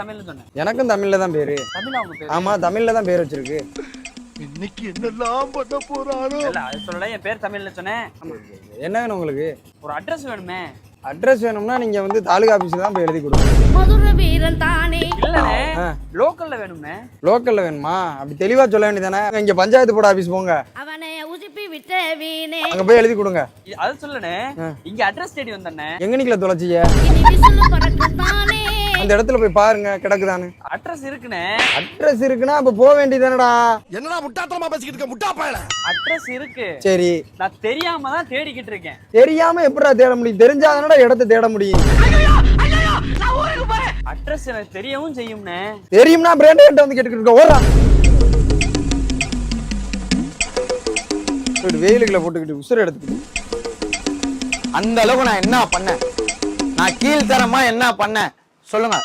தமிழ்ல சொன்னேன். எனக்கும் தமிழ்ல தான் பேரு. தமிழா உங்க பேரு? ஆமா, தமிழ்ல தான் பேர் வச்சிருக்கு. இன்னைக்கு என்னெல்லாம் பண்ண போறாரோ. இல்ல அது சொல்லல, என் பேர் தமிழ்ல சொன்னேன். என்ன வேணும் உங்களுக்கு? ஒரு அட்ரஸ் வேணுமே. அட்ரஸ் வேணும்னா நீங்க வந்து தாலுகா ஆபீஸ்ல தான் போய் எழுதி கொடுங்க. மதுரை வீரன் தானே. இல்லனே, லோக்கல்ல வேணும்னே. லோக்கல்ல வேணுமா? அப்படி தெளிவா சொல்ல வேண்டியதானே. இங்க பஞ்சாயத்து போர்டு ஆபீஸ் போங்க, அவனை உசுப்பி விட்ட வீணே. அங்க போய் எழுதி கொடுங்க. அது சொல்லனே, இங்க அட்ரஸ் தேடி வந்தனே. எங்க நிக்கல தொலைச்சிய? இனி விசிலு பறக்கும் தானே. அந்த இடத்துல போய் பாருங்க, கிடக்குதானு. அட்ரஸ் இருக்குனே. அட்ரஸ் இருக்குன்னா அப்ப போக வேண்டியதானடா. என்னடா முட்டாத்தனமா பேசிக்கிட்டு இருக்க முட்டா பயல. அட்ரஸ் இருக்கு. சரி, நான் தெரியாம தான் தேடிக்கிட்டு இருக்கேன். தெரியாம எப்படிடா தேட முடியும்? தெரிஞ்சாதானடா இடத்தை தேட முடியும். அட்ரஸ் எனக்கு தெரியவும் செய்யும்னே. தெரியும்னா பிராண்ட் கிட்ட வந்து கேட்டுக்கிட்டு இருக்க. ஓரா வெயிலுக்குள்ள போட்டுக்கிட்டு உசுர எடுத்துக்கிட்டு அந்த அளவுக்கு நான் என்ன பண்ணேன்? நான் கீழ்த்தரமா என்ன பண்ணேன் சொல்லுங்க.